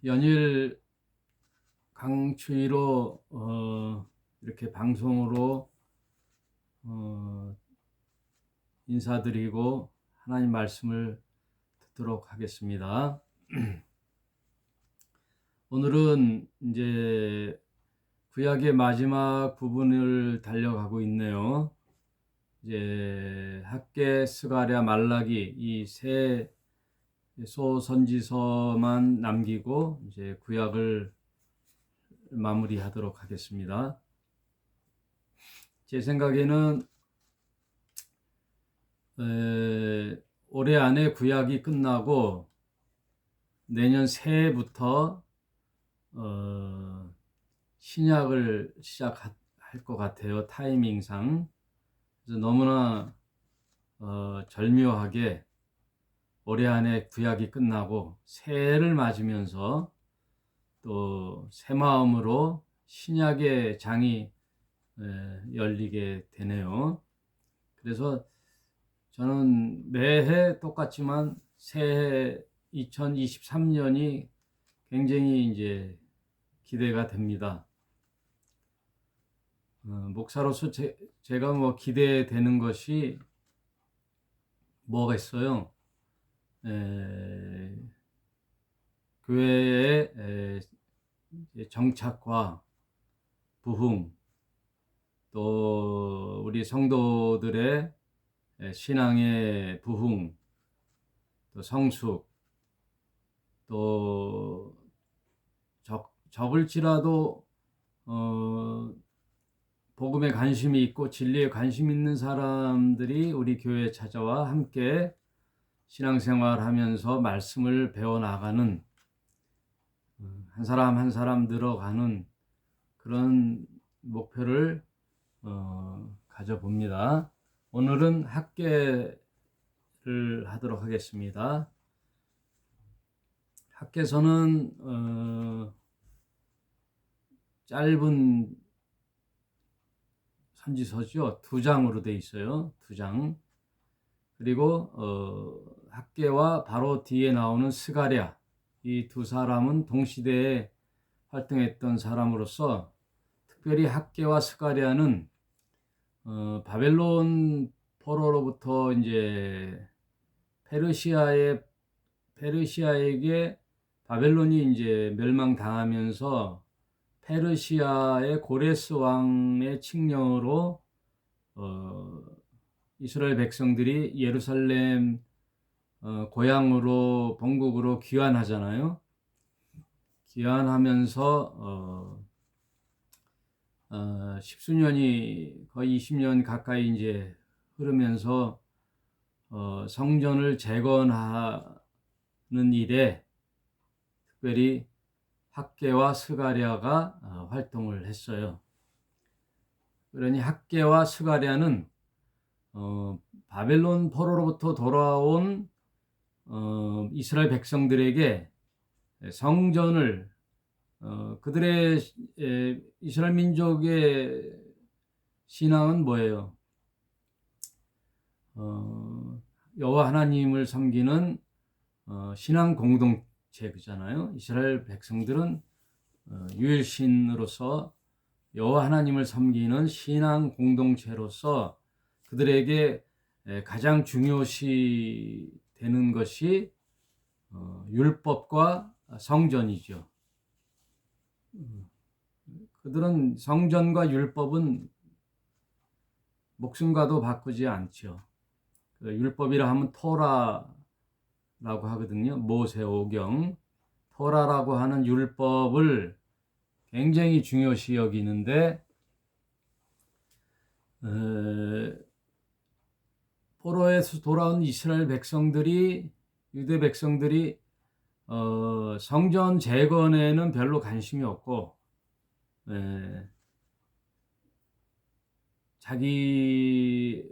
연일 강추위로 이렇게 방송으로 어, 인사드리고 하나님 말씀을 듣도록 하겠습니다. 오늘은 이제 구약의 마지막 부분을 달려가고 있네요. 이제 학개, 스가랴, 말라기 이 세 소선지서만 남기고 이제 구약을 마무리하도록 하겠습니다. 제 생각에는 올해 안에 구약이 끝나고 내년 새해부터 신약을 시작할 것 같아요. 타이밍상. 그래서 너무나 절묘하게 올해 안에 구약이 끝나고 새해를 맞으면서 또 새 마음으로 신약의 장이 열리게 되네요. 그래서 저는 매해 똑같지만 새해 2023년이 굉장히 이제 기대가 됩니다. 목사로서 제가 뭐 기대되는 것이 뭐가 있어요? 교회의 정착과 부흥, 또 우리 성도들의 신앙의 부흥, 또 성숙, 또 적을지라도 복음에 관심이 있고 진리에 관심 있는 사람들이 우리 교회에 찾아와 함께 신앙생활 하면서 말씀을 배워나가는, 한 사람 한 사람 늘어가는 그런 목표를 가져봅니다. 오늘은 학개를 하도록 하겠습니다. 학개서는 짧은 선지서죠. 2장으로 되어 있어요. 2장. 그리고 학개와 바로 뒤에 나오는 스가랴, 이 두 사람은 동시대에 활동했던 사람으로서 특별히 학개와 스가랴는 바벨론 포로로부터 이제 페르시아에게 바벨론이 이제 멸망당하면서 페르시아의 고레스 왕의 칙령으로 이스라엘 백성들이 예루살렘 고향으로 본국으로 귀환하잖아요. 귀환하면서 십수년이 거의 20년 가까이 이제 흐르면서 성전을 재건하는 일에 특별히 학개와 스가랴가 활동을 했어요. 그러니 학개와 스가랴는 바벨론 포로로부터 돌아온 이스라엘 백성들에게 성전을 그들의 이스라엘 민족의 신앙은 뭐예요? 여호와 하나님을 섬기는 신앙 공동체잖아요. 이스라엘 백성들은 유일신으로서 여호와 하나님을 섬기는 신앙 공동체로서 그들에게 가장 중요시 되는 것이 율법과 성전이죠. 그들은 성전과 율법은 목숨과도 바꾸지 않죠. 율법이라 하면 토라라고 하거든요. 모세오경. 토라라고 하는 율법을 굉장히 중요시 여기는데 포로에서 돌아온 이스라엘 백성들이, 유대 백성들이 성전 재건에는 별로 관심이 없고 자기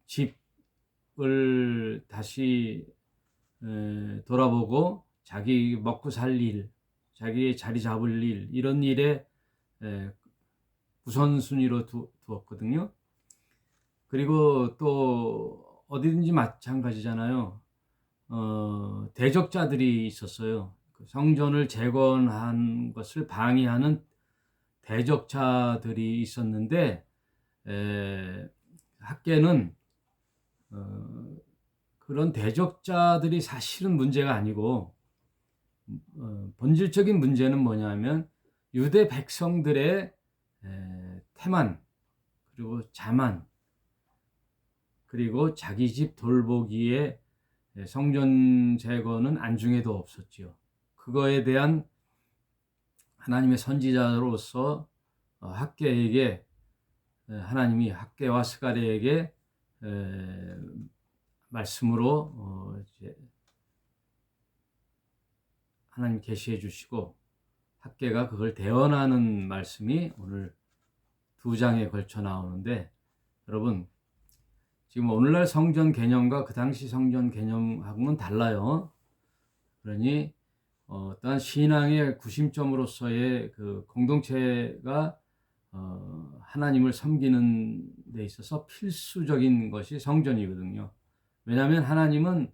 집을 다시 돌아보고 자기 먹고 살 일, 자기 자리 잡을 일, 이런 일에 우선순위로 두었거든요. 그리고 또 어디든지 마찬가지잖아요. 대적자들이 있었어요. 성전을 재건한 것을 방해하는 대적자들이 있었는데, 학계는 그런 대적자들이 사실은 문제가 아니고, 본질적인 문제는 뭐냐면 유대 백성들의 태만, 그리고 자만, 그리고 자기 집 돌보기에 성전 재건은 안중에도 없었지요. 그거에 대한 하나님의 선지자로서 학계에게, 하나님이 학계와 스가랴에게 말씀으로 이제 하나님 계시해 주시고, 학계가 그걸 대언하는 말씀이 오늘 2장에 걸쳐 나오는데, 여러분 지금 오늘날 성전 개념과 그 당시 성전 개념하고는 달라요. 그러니 어떠한 신앙의 구심점으로서의 그 공동체가 하나님을 섬기는 데 있어서 필수적인 것이 성전이거든요. 왜냐하면 하나님은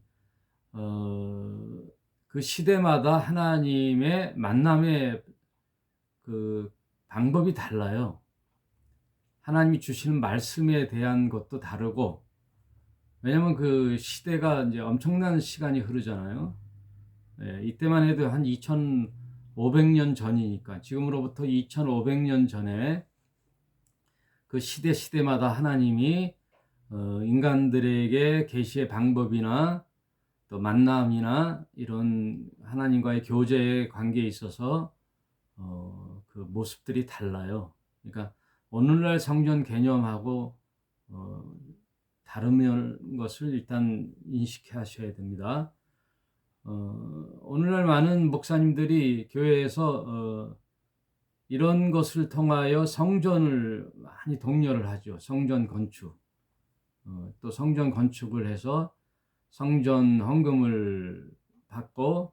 그 시대마다 하나님의 만남의 그 방법이 달라요. 하나님이 주시는 말씀에 대한 것도 다르고, 왜냐하면 그 시대가 이제 엄청난 시간이 흐르잖아요. 이때만 해도 한 2500년 전이니까, 지금으로부터 2500년 전에 그 시대마다 하나님이 인간들에게 계시의 방법이나 또 만남이나 이런 하나님과의 교제의 관계에 있어서 그 모습들이 달라요. 그러니까 오늘날 성전 개념하고 다른 것을 일단 인식하셔야 됩니다. 오늘날 많은 목사님들이 교회에서 이런 것을 통하여 성전을 많이 독려를 하죠. 성전 건축, 또 성전 건축을 해서 성전 헌금을 받고,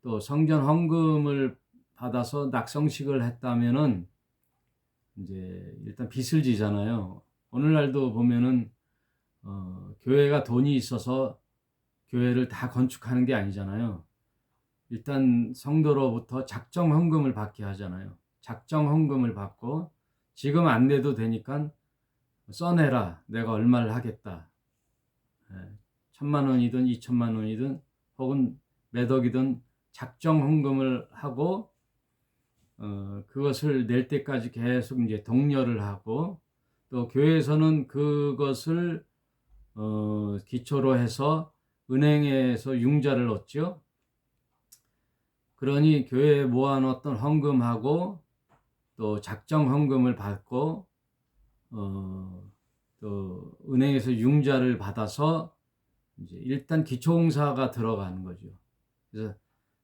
또 성전 헌금을 받아서 낙성식을 했다면은 이제 일단 빚을 지잖아요. 오늘날도 보면은 교회가 돈이 있어서 교회를 다 건축하는 게 아니잖아요. 일단 성도로부터 작정 헌금을 받게 하잖아요. 작정 헌금을 받고, 지금 안 내도 되니까 써내라, 내가 얼마를 하겠다. 1000만 원이든 2000만 원이든 혹은 몇 억이든 작정 헌금을 하고, 그것을 낼 때까지 계속 이제 독려를 하고, 또 교회에서는 그것을 기초로 해서 은행에서 융자를 얻죠. 그러니 교회에 모아놓았던 헌금하고 또 작정 헌금을 받고 또 은행에서 융자를 받아서 이제 일단 기초공사가 들어가는 거죠.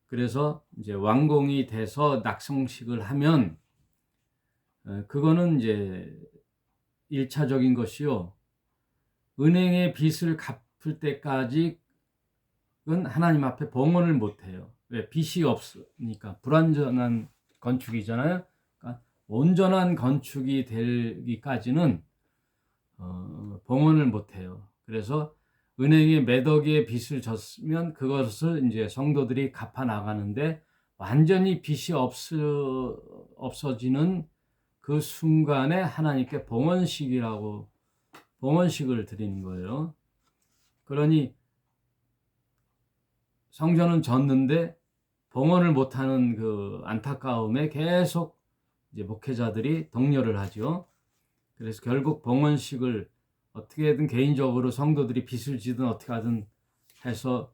그래서 이제 완공이 돼서 낙성식을 하면 그거는 이제 1차적인 것이요. 은행의 빚을 갚을 때까지는 하나님 앞에 봉헌을 못 해요. 왜? 빚이 없으니까. 불완전한 건축이잖아요. 그러니까 온전한 건축이 되기까지는 봉헌을 못 해요. 그래서 은행에 몇 억의 빚을 졌으면 그것을 이제 성도들이 갚아 나가는데, 완전히 빚이 없어지는 그 순간에 하나님께 봉헌식을 드리는 거예요. 그러니 성전은 졌는데 봉헌을 못하는 그 안타까움에 계속 이제 목회자들이 독려를 하죠. 그래서 결국 봉헌식을 어떻게든 개인적으로 성도들이 빚을 지든 어떻게 하든 해서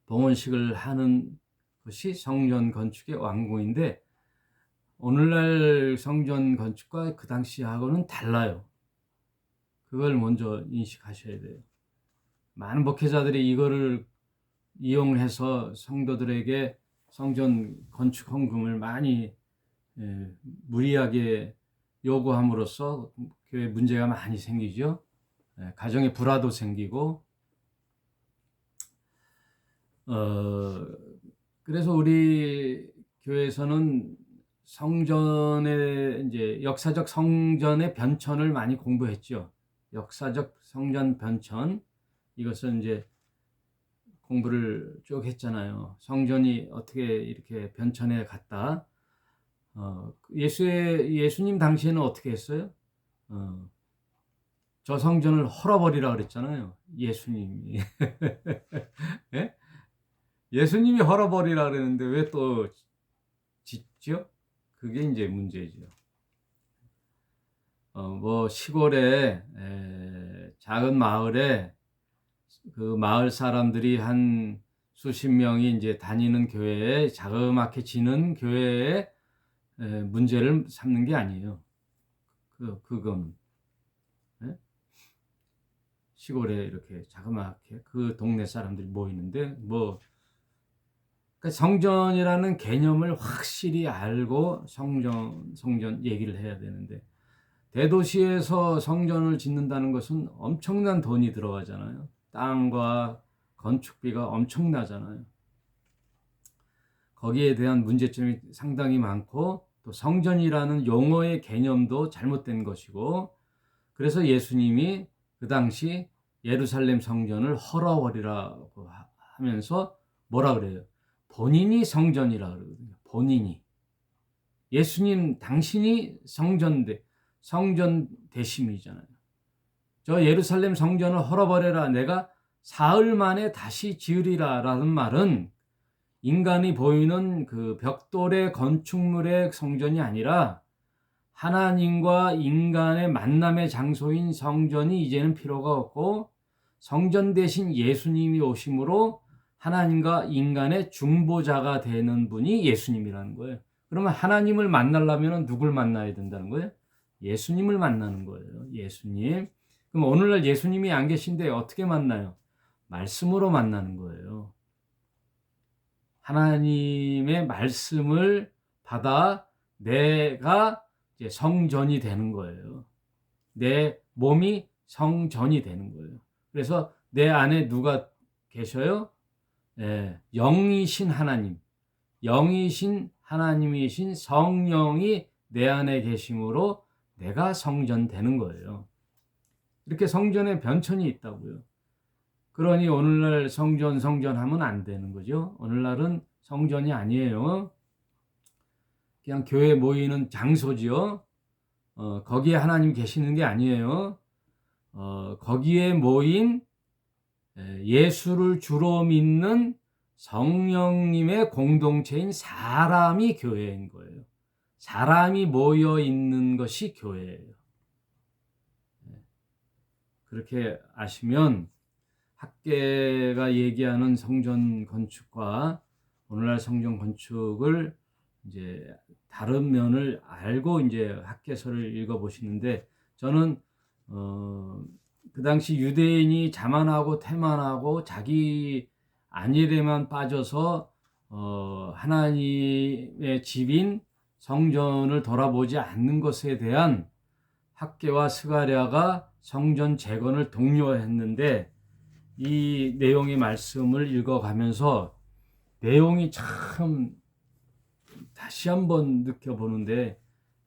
봉헌식을 하는 것이 성전 건축의 완공인데, 오늘날 성전 건축과 그 당시하고는 달라요. 그걸 먼저 인식하셔야 돼요. 많은 목회자들이 이거를 이용해서 성도들에게 성전 건축 헌금을 많이 무리하게 요구함으로써 교회 문제가 많이 생기죠. 가정에 불화도 생기고, 그래서 우리 교회에서는 성전의 이제 역사적 성전의 변천을 많이 공부했죠. 역사적 성전 변천, 이것은 이제 공부를 쭉 했잖아요. 성전이 어떻게 이렇게 변천에 갔다. 예수님 당시에는 어떻게 했어요? 저 성전을 헐어버리라 그랬잖아요. 예수님이. 예? 예수님이 헐어버리라 그랬는데 왜 또 짓죠? 그게 이제 문제죠. 뭐 시골에 작은 마을에 그 마을 사람들이 한 수십 명이 이제 다니는 교회에 자그맣게 지는 교회에 문제를 삼는 게 아니에요. 그건 예? 시골에 이렇게 자그맣게 그 동네 사람들이 모이는데 뭐 그러니까 성전이라는 개념을 확실히 알고 성전 얘기를 해야 되는데 대도시에서 성전을 짓는다는 것은 엄청난 돈이 들어가잖아요. 땅과 건축비가 엄청나잖아요. 거기에 대한 문제점이 상당히 많고 또 성전이라는 용어의 개념도 잘못된 것이고 그래서 예수님이 그 당시 예루살렘 성전을 헐어버리라고 하면서 뭐라 그래요? 본인이 성전이라 그러거든요. 본인이. 예수님 당신이 성전 대심이잖아요. 저 예루살렘 성전을 헐어버려라 내가 사흘 만에 다시 지으리라 라는 말은 인간이 보이는 그 벽돌의 건축물의 성전이 아니라 하나님과 인간의 만남의 장소인 성전이 이제는 필요가 없고 성전 대신 예수님이 오심으로 하나님과 인간의 중보자가 되는 분이 예수님이라는 거예요. 그러면 하나님을 만나려면 누굴 만나야 된다는 거예요? 예수님을 만나는 거예요. 예수님. 그럼 오늘날 예수님이 안 계신데 어떻게 만나요? 말씀으로 만나는 거예요. 하나님의 말씀을 받아 내가 이제 성전이 되는 거예요. 내 몸이 성전이 되는 거예요. 그래서 내 안에 누가 계셔요? 영이신 하나님, 영이신 하나님이신 성령이 내 안에 계심으로 내가 성전 되는 거예요. 이렇게 성전에 변천이 있다고요. 그러니 오늘날 성전 하면 안 되는 거죠. 오늘날은 성전이 아니에요. 그냥 교회 모이는 장소지요. 거기에 하나님 계시는 게 아니에요. 거기에 모인 예수를 주로 믿는 성령님의 공동체인 사람이 교회인 거예요. 사람이 모여 있는 것이 교회예요. 그렇게 아시면 학계가 얘기하는 성전 건축과 오늘날 성전 건축을 이제 다른 면을 알고 이제 학계서를 읽어보시는데 저는 그 당시 유대인이 자만하고 태만하고 자기 안일에만 빠져서 하나님의 집인 성전을 돌아보지 않는 것에 대한 학계와 스가랴가 성전 재건을 독려했는데 이 내용의 말씀을 읽어가면서 내용이 참 다시 한번 느껴보는데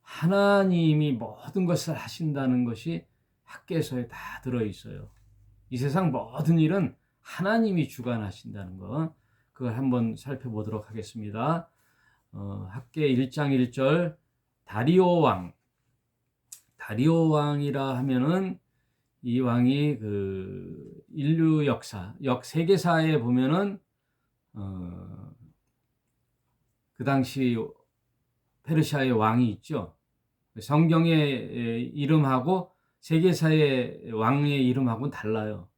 하나님이 모든 것을 하신다는 것이 학계서에 다 들어있어요. 이 세상 모든 일은 하나님이 주관하신다는 거 그걸 한번 살펴보도록 하겠습니다. 학계 1장 1절 다리오 왕이라 하면은 이 왕이 그 인류 세계사에 보면은 그 당시 페르시아의 왕이 있죠. 성경의 이름하고 세계사의 왕의 이름하고는 달라요.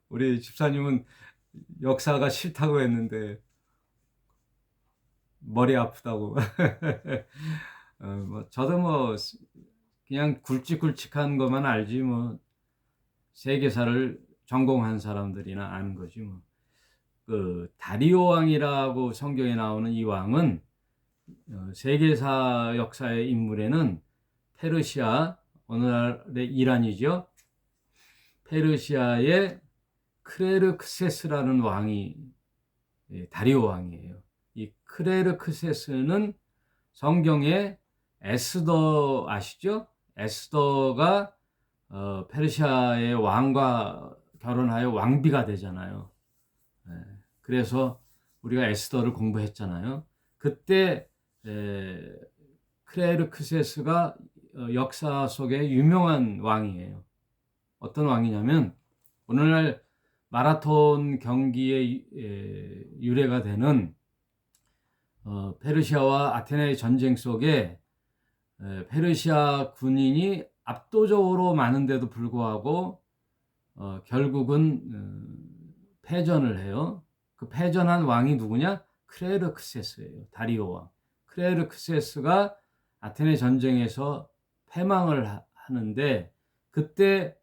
우리 집사님은 역사가 싫다고 했는데 머리 아프다고. 저도 뭐 그냥 굵직굵직한 것만 알지 뭐 세계사를 전공한 사람들이나 아는 거지 뭐. 그 다리오 왕이라고 성경에 나오는 이 왕은 세계사 역사의 인물에는 페르시아, 오늘날의 이란이죠. 페르시아의 크레르크세스라는 왕이 다리오 왕이에요. 이 크레르크세스는 성경에 에스더 아시죠? 에스더가 페르시아의 왕과 결혼하여 왕비가 되잖아요. 예, 그래서 우리가 에스더를 공부했잖아요. 그때 크레르크세스가 역사 속에 유명한 왕이에요. 어떤 왕이냐면 오늘날 마라톤 경기의 유래가 되는 페르시아와 아테네의 전쟁 속에 페르시아 군인이 압도적으로 많은데도 불구하고 결국은 패전을 해요. 그 패전한 왕이 누구냐? 크레르크세스예요. 다리오 왕. 크레르크세스가 아테네 전쟁에서 패망을 하는데 그때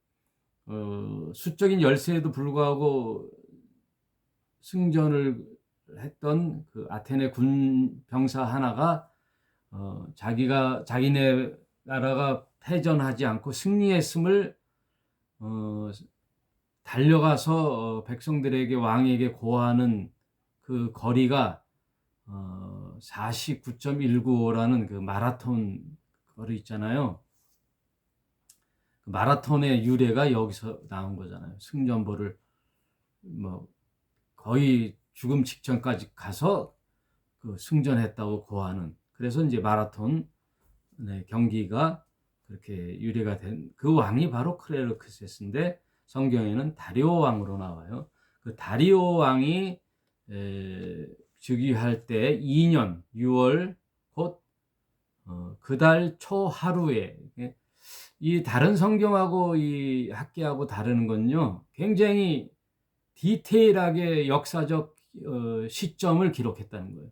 수적인 열세에도 불구하고 승전을 했던 그 아테네 군 병사 하나가 자기네 나라가 패전하지 않고 승리했음을 달려가서 백성들에게 왕에게 고하는 그 거리가 49.195라는 그 마라톤 거리 있잖아요. 그 마라톤의 유래가 여기서 나온 거잖아요. 승전보를 뭐 거의 죽음 직전까지 가서 그 승전했다고 고하는. 그래서 이제 마라톤 경기가 그렇게 유래가 된 그 왕이 바로 크레르크세스인데 성경에는 다리오 왕으로 나와요. 그 다리오 왕이 즉위할 때 2년 6월 곧 그 달 초 하루에 이 다른 성경하고 이 학계하고 다르는 건요. 굉장히 디테일하게 역사적 시점을 기록했다는 거예요.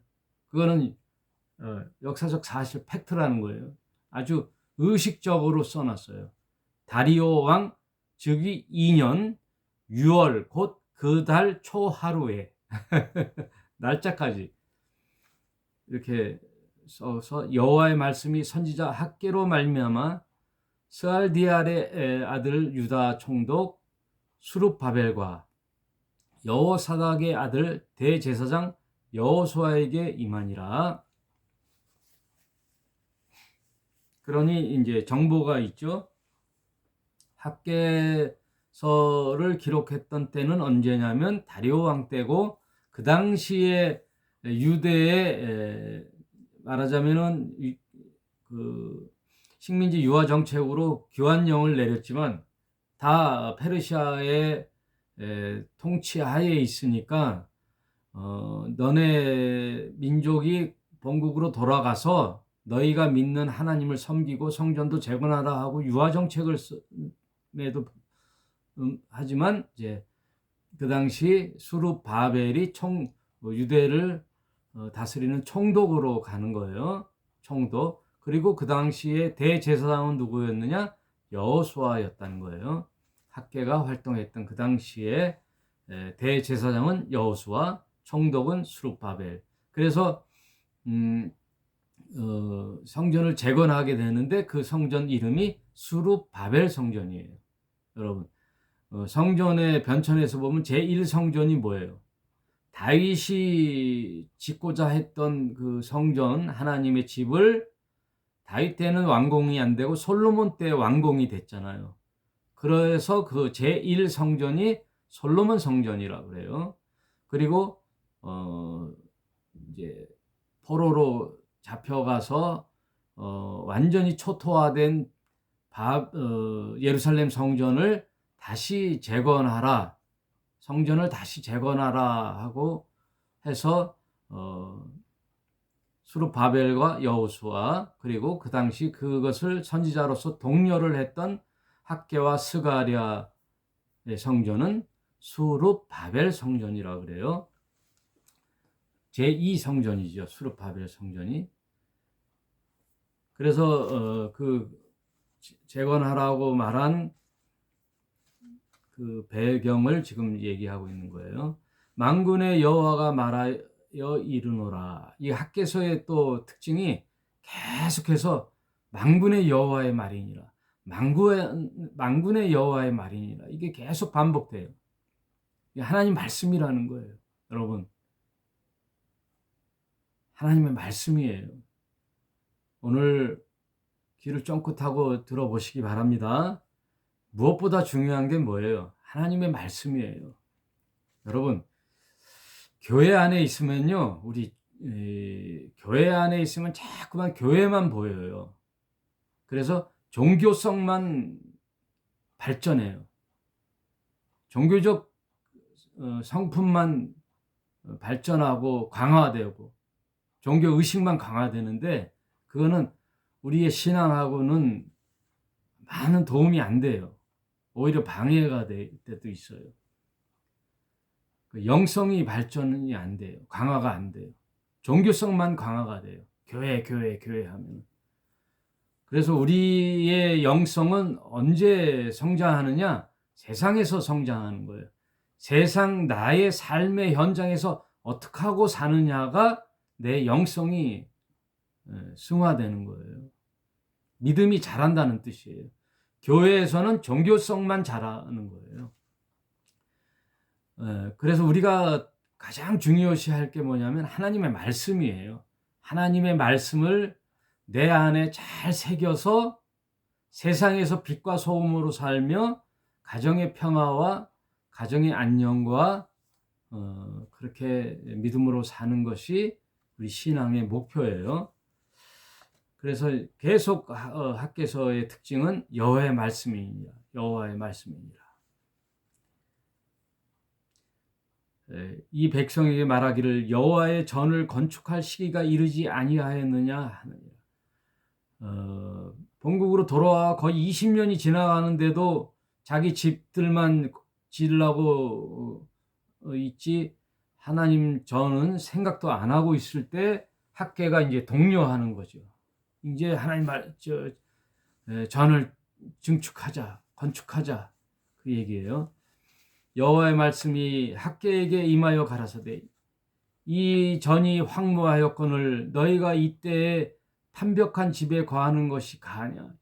그거는 역사적 사실 팩트라는 거예요. 아주 의식적으로 써놨어요. 다리오 왕 즉위 2년 6월 곧 그 달 초 하루에 날짜까지 이렇게 써서 여호와의 말씀이 선지자 학개로 말미암아 스알디알의 아들 유다 총독 수룹바벨과 여호사닥의 아들 대제사장 여호수아에게 임하니라. 그러니 이제 정보가 있죠. 학개서를 기록했던 때는 언제냐면 다리오 왕 때고 그 당시에 유대에 말하자면은 그 식민지 유화 정책으로 교환령을 내렸지만 다 페르시아의 통치하에 있으니까 너네 민족이 본국으로 돌아가서 너희가 믿는 하나님을 섬기고 성전도 재건하라 하고 유화 정책을 매도 하지만 이제 그 당시 수룹바벨이 유대를 다스리는 총독으로 가는 거예요. 총독. 그리고 그 당시에 대제사장은 누구였느냐? 여호수아였다는 거예요. 학개가 활동했던 그 당시에 대제사장은 여호수아, 총독은 수룹바벨. 그래서 성전을 재건하게 되는데 그 성전 이름이 수룹바벨 성전이에요. 여러분, 성전의 변천에서 보면 제1성전이 뭐예요? 다윗이 짓고자 했던 그 성전, 하나님의 집을 다윗 때는 완공이 안 되고 솔로몬 때 완공이 됐잖아요. 그래서 그 제1성전이 솔로몬 성전이라고 그래요. 그리고 이제 포로로 잡혀가서 완전히 초토화된 예루살렘 성전을 다시 재건하라, 성전을 다시 재건하라 하고 해서 수룹바벨과 여호수아 그리고 그 당시 그것을 선지자로서 독려를 했던 학개와 스가랴의 성전은 수룹바벨 성전이라고 그래요. 제2성전이죠. 수룹바벨 성전이. 그래서 그 재건하라고 말한 그 배경을 지금 얘기하고 있는 거예요. 만군의 여호와가 말하여 이르노라. 이 학개서의 또 특징이 계속해서 만군의 여호와의 말이니라. 만군의 여호와의 말이니라. 이게 계속 반복돼요. 이게 하나님 말씀이라는 거예요. 여러분, 하나님의 말씀이에요. 오늘 귀를 쫑긋하고 들어보시기 바랍니다. 무엇보다 중요한 게 뭐예요? 하나님의 말씀이에요. 여러분, 교회 안에 있으면요, 우리 교회 안에 있으면 자꾸만 교회만 보여요. 그래서 종교성만 발전해요. 종교적 성품만 발전하고 강화되고 종교 의식만 강화되는데 그거는 우리의 신앙하고는 많은 도움이 안 돼요. 오히려 방해가 될 때도 있어요. 영성이 발전이 안 돼요. 강화가 안 돼요. 종교성만 강화가 돼요. 교회 하면. 그래서 우리의 영성은 언제 성장하느냐? 세상에서 성장하는 거예요. 세상 나의 삶의 현장에서 어떻게 하고 사느냐가 내 영성이 승화되는 거예요. 믿음이 자란다는 뜻이에요. 교회에서는 종교성만 자라는 거예요. 그래서 우리가 가장 중요시할 게 뭐냐면 하나님의 말씀이에요. 하나님의 말씀을 내 안에 잘 새겨서 세상에서 빛과 소금으로 살며 가정의 평화와 가정의 안녕과 그렇게 믿음으로 사는 것이 우리 신앙의 목표예요. 그래서 계속 학개서의 특징은 여호와의 말씀이니라. 여호와의 말씀이니라. 이 백성에게 말하기를 여호와의 전을 건축할 시기가 이르지 아니하였느냐 하느니라. 본국으로 돌아와 거의 20년이 지나가는데도 자기 집들만 지으려고 있지 하나님 전은 생각도 안 하고 있을 때 학개가 이제 독려하는 거죠. 이제 하나님 전을 증축하자, 건축하자 그 얘기예요. 여호와의 말씀이 학개에게 임하여 가라사대 이 전이 황무하였거늘 너희가 이때에 판벽한 집에 거하는 것이 가하냐.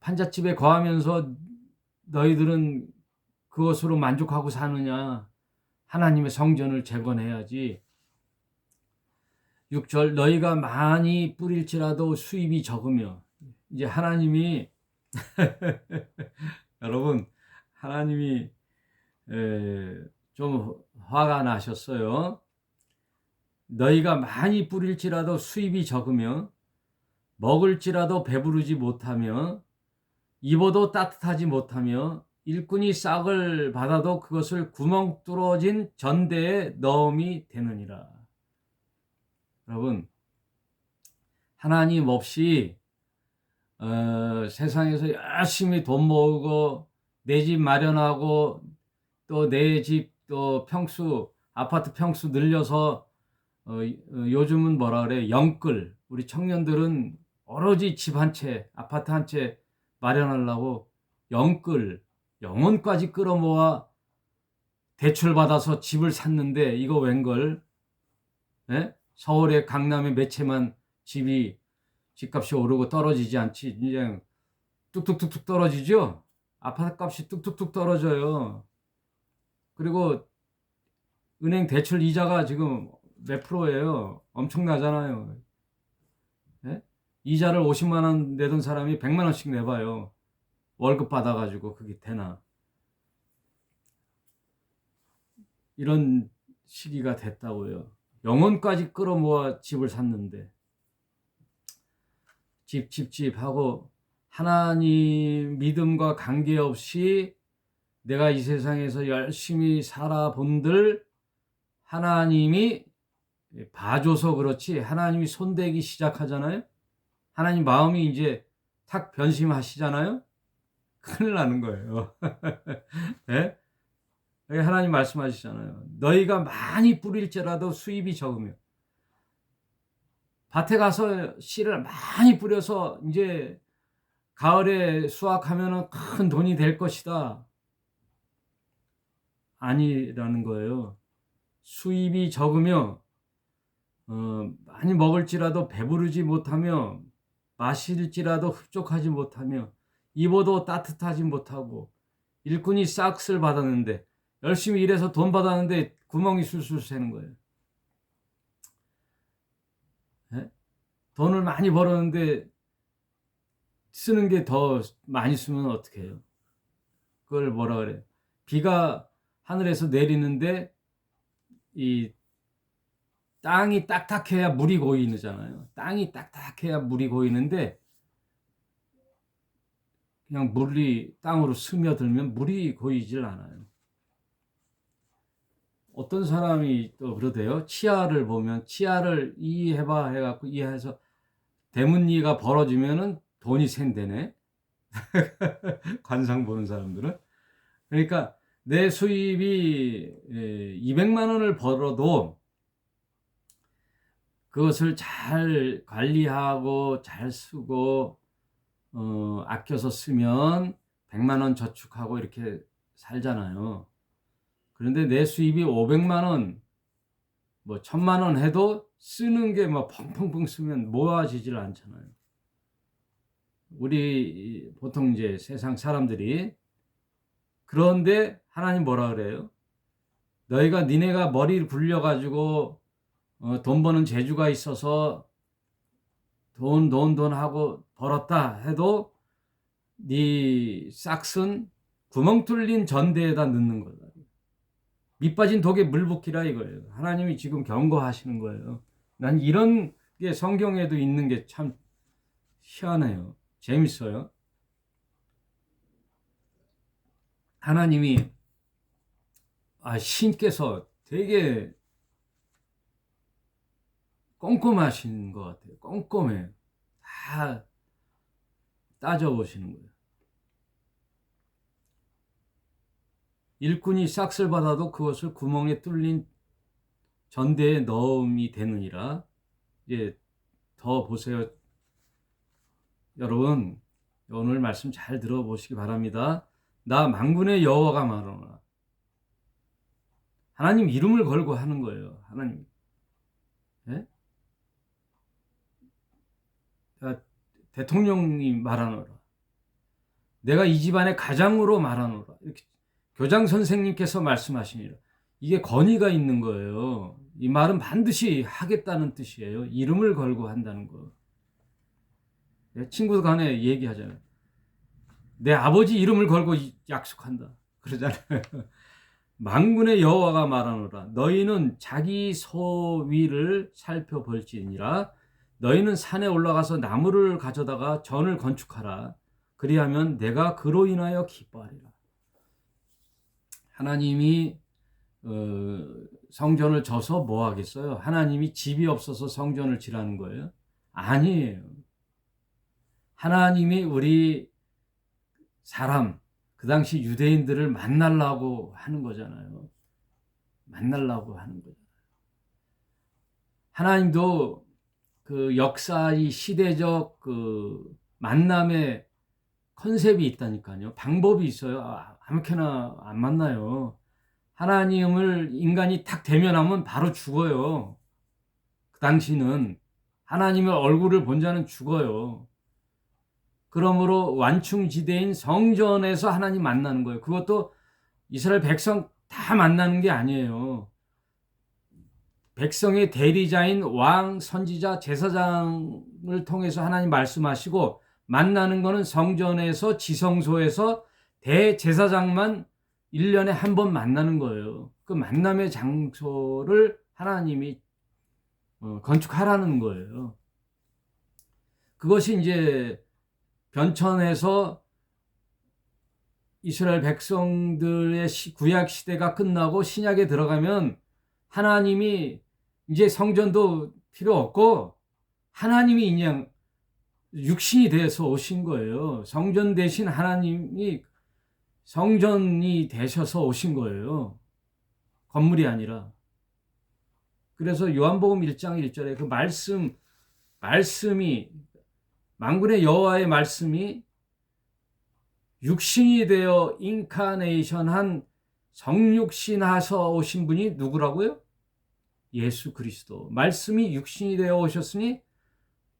판잣집에 거하면서 너희들은 그것으로 만족하고 사느냐. 하나님의 성전을 재건해야지. 6절 너희가 많이 뿌릴지라도 수입이 적으며 이제 하나님이 여러분 하나님이 좀 화가 나셨어요. 너희가 많이 뿌릴지라도 수입이 적으며 먹을지라도 배부르지 못하며 입어도 따뜻하지 못하며 일꾼이 싹을 받아도 그것을 구멍 뚫어진 전대에 넣음이 되느니라. 여러분 하나님 없이 세상에서 열심히 돈 모으고 내 집 마련하고 또 내 집 또 평수 아파트 평수 늘려서 요즘은 뭐라 그래 영끌 우리 청년들은 오로지 집 한 채 아파트 한 채 마련하려고 영끌 영혼까지 끌어모아 대출 받아서 집을 샀는데 이거 웬걸? 예? 서울의 강남의 몇 채만 집값이 오르고 떨어지지 않지 그냥 뚝뚝뚝뚝 떨어지죠. 아파트 값이 뚝뚝뚝 떨어져요. 그리고 은행 대출 이자가 지금 몇 프로예요? 엄청나잖아요. 예? 이자를 50만 원 내던 사람이 100만 원씩 내봐요. 월급 받아가지고 그게 되나? 이런 시기가 됐다고요. 영혼까지 끌어모아 집을 샀는데 집 하고 하나님 믿음과 관계없이 내가 이 세상에서 열심히 살아본들 하나님이 봐줘서 그렇지 하나님이 손대기 시작하잖아요. 하나님 마음이 이제 탁 변심하시잖아요. 큰일 나는 거예요. 네? 하나님 말씀하시잖아요. 너희가 많이 뿌릴지라도 수입이 적으며 밭에 가서 씨를 많이 뿌려서 이제 가을에 수확하면 큰 돈이 될 것이다. 아니라는 거예요. 수입이 적으며 많이 먹을지라도 배부르지 못하며 마실지라도 흡족하지 못하며 입어도 따뜻하지 못하고 일꾼이 싹쓸 받았는데 열심히 일해서 돈 받았는데 구멍이 술술 새는 거예요. 네? 돈을 많이 벌었는데 쓰는 게 더 많이 쓰면 어떻게 해요? 그걸 뭐라 그래? 비가 하늘에서 내리는데 이 땅이 딱딱해야 물이 고이잖아요. 땅이 딱딱해야 물이 고이는데 그냥 물이 땅으로 스며들면 물이 고이질 않아요. 어떤 사람이 또 그러대요. 치아를 보면 치아를 이해봐 해갖고 이해해서 대문니가 벌어지면은 돈이 샌대네. 관상 보는 사람들은. 그러니까 내 수입이 200만 원을 벌어도 그것을 잘 관리하고 잘 쓰고 아껴서 쓰면 100만 원 저축하고 이렇게 살잖아요. 그런데 내 수입이 500만 원, 뭐 1000만 원 해도 쓰는 게 뭐 펑펑펑 쓰면 모아지질 않잖아요. 우리 보통 이제 세상 사람들이. 그런데 하나님 뭐라 그래요? 니네가 머리를 굴려가지고 돈 버는 재주가 있어서 돈 하고 벌었다 해도 네 싹슨 구멍 뚫린 전대에다 넣는 거다. 밑 빠진 독에 물 붓기라 이거예요. 하나님이 지금 경고하시는 거예요. 난 이런 게 성경에도 있는 게 참 희한해요. 재밌어요. 하나님이 신께서 되게 꼼꼼하신 것 같아요. 꼼꼼해. 다 따져보시는 거예요. 일꾼이 싹쓸 받아도 그것을 구멍에 뚫린 전대에 넣음이 되느니라. 이제 더 보세요. 여러분, 오늘 말씀 잘 들어보시기 바랍니다. 나 만군의 여호와가 말하노라. 하나님 이름을 걸고 하는 거예요. 하나님. 네? 대통령이 말하노라. 내가 이 집안의 가장으로 말하노라. 이렇게 교장 선생님께서 말씀하시니라. 이게 권위가 있는 거예요. 이 말은 반드시 하겠다는 뜻이에요. 이름을 걸고 한다는 거. 친구 간에 얘기하잖아요. 내 아버지 이름을 걸고 약속한다. 그러잖아요. 만군의 여호와가 말하노라. 너희는 자기 소위를 살펴볼지니라. 너희는 산에 올라가서 나무를 가져다가 전을 건축하라. 그리하면 내가 그로 인하여 기뻐하리라. 하나님이 성전을 져서 뭐 하겠어요? 하나님이 집이 없어서 성전을 지라는 거예요? 아니에요. 하나님이 우리 사람, 그 당시 유대인들을 만나려고 하는 거잖아요. 만나려고 하는 거잖아요. 하나님도 그 역사의 시대적 그 만남의 컨셉이 있다니까요. 방법이 있어요. 아무렇게나 안 만나요. 하나님을 인간이 탁 대면하면 바로 죽어요. 그 당시는 하나님의 얼굴을 본 자는 죽어요. 그러므로 완충지대인 성전에서 하나님 만나는 거예요. 그것도 이스라엘 백성 다 만나는 게 아니에요. 백성의 대리자인 왕, 선지자, 제사장을 통해서 하나님 말씀하시고, 만나는 거는 성전에서 지성소에서 대제사장만 1년에 한 번 만나는 거예요. 그 만남의 장소를 하나님이 건축하라는 거예요. 그것이 이제 변천에서 이스라엘 백성들의 구약 시대가 끝나고 신약에 들어가면 하나님이 이제 성전도 필요 없고 하나님이 그냥 육신이 되어서 오신 거예요. 성전 대신 하나님이 성전이 되셔서 오신 거예요. 건물이 아니라. 그래서 요한복음 1장 1절에 그 말씀이 만군의 여호와의 말씀이 육신이 되어 인카네이션한 성육신하서 오신 분이 누구라고요? 예수 그리스도. 말씀이 육신이 되어 오셨으니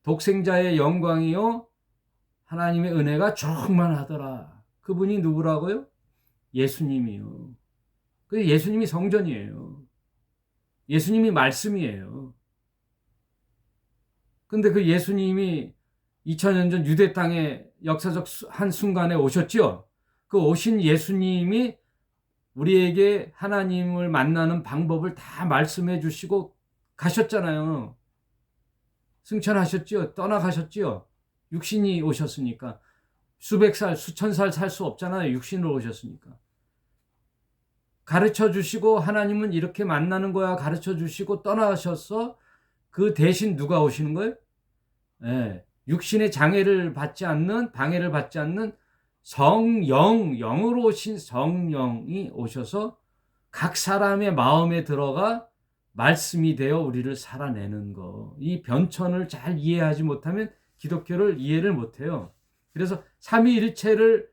독생자의 영광이요 하나님의 은혜가 충만하더라. 그분이 누구라고요? 예수님이요. 그 예수님이 성전이에요. 예수님이 말씀이에요. 근데 그 예수님이 2000년 전 유대 땅에 역사적 한 순간에 오셨죠. 그 오신 예수님이 우리에게 하나님을 만나는 방법을 다 말씀해 주시고 가셨잖아요. 승천하셨지요. 떠나가셨지요. 육신이 오셨으니까. 수백 살, 수천 살 살 수 없잖아요. 육신으로 오셨으니까. 가르쳐 주시고 하나님은 이렇게 만나는 거야 가르쳐 주시고 떠나가셨어. 그 대신 누가 오시는 거예요? 예, 육신의 방해를 받지 않는 성령, 영으로 오신 성령이 오셔서 각 사람의 마음에 들어가 말씀이 되어 우리를 살아내는 거. 이 변천을 잘 이해하지 못하면 기독교를 이해를 못해요. 그래서 삼위일체를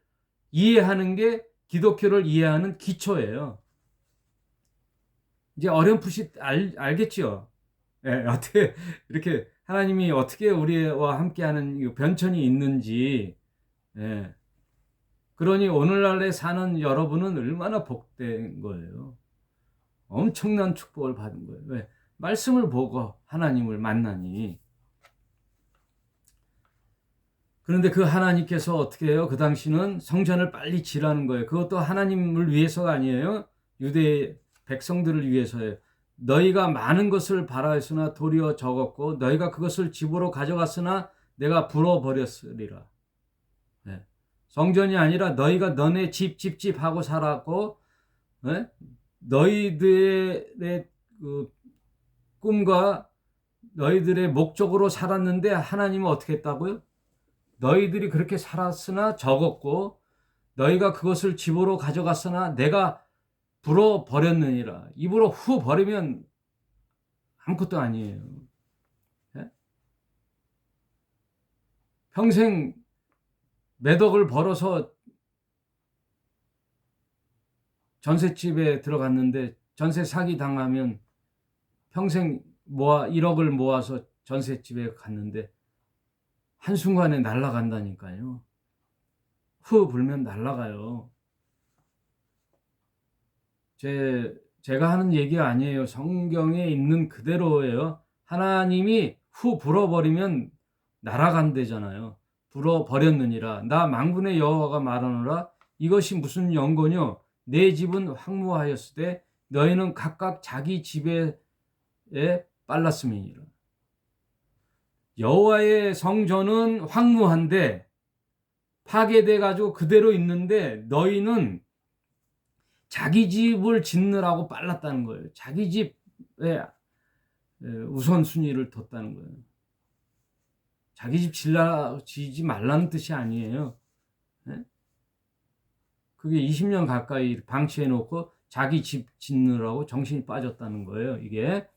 이해하는 게 기독교를 이해하는 기초예요. 이제 어렴풋이 알겠지요? 예, 어떻게 이렇게 하나님이 어떻게 우리와 함께하는 변천이 있는지. 예. 그러니 오늘날에 사는 여러분은 얼마나 복된 거예요. 엄청난 축복을 받은 거예요. 왜? 말씀을 보고 하나님을 만나니. 그런데 그 하나님께서 어떻게 해요? 그 당시는 성전을 빨리 지라는 거예요. 그것도 하나님을 위해서가 아니에요. 유대 백성들을 위해서예요. 너희가 많은 것을 바라였으나 도리어 적었고 너희가 그것을 집으로 가져갔으나 내가 불어버렸으리라. 네. 성전이 아니라 너희가 너네 집 하고 살았고, 네? 너희들의 그 꿈과 너희들의 목적으로 살았는데 하나님은 어떻게 했다고요? 너희들이 그렇게 살았으나 적었고 너희가 그것을 집으로 가져갔으나 내가 불어버렸느니라. 입으로 후 버리면 아무것도 아니에요. 네? 평생 몇 억을 벌어서 전셋집에 들어갔는데 전세 사기 당하면 평생 1억을 모아서 전셋집에 갔는데 한순간에 날아간다니까요. 후 불면 날아가요. 제가 하는 얘기가 아니에요. 성경에 있는 그대로예요. 하나님이 후 불어버리면 날아간대잖아요. 불어버렸느니라. 나 만군의 여호와가 말하노라. 이것이 무슨 연고뇨? 내 집은 황무하였으되 너희는 각각 자기 집에 빨랐음이니라. 여호와의 성전은 황무한데 파괴돼 가지고 그대로 있는데 너희는 자기 집을 짓느라고 빨랐다는 거예요. 자기 집에 우선순위를 뒀다는 거예요. 자기 집 지지 말라는 뜻이 아니에요. 네? 그게 20년 가까이 방치해 놓고 자기 집 짓느라고 정신이 빠졌다는 거예요. 이게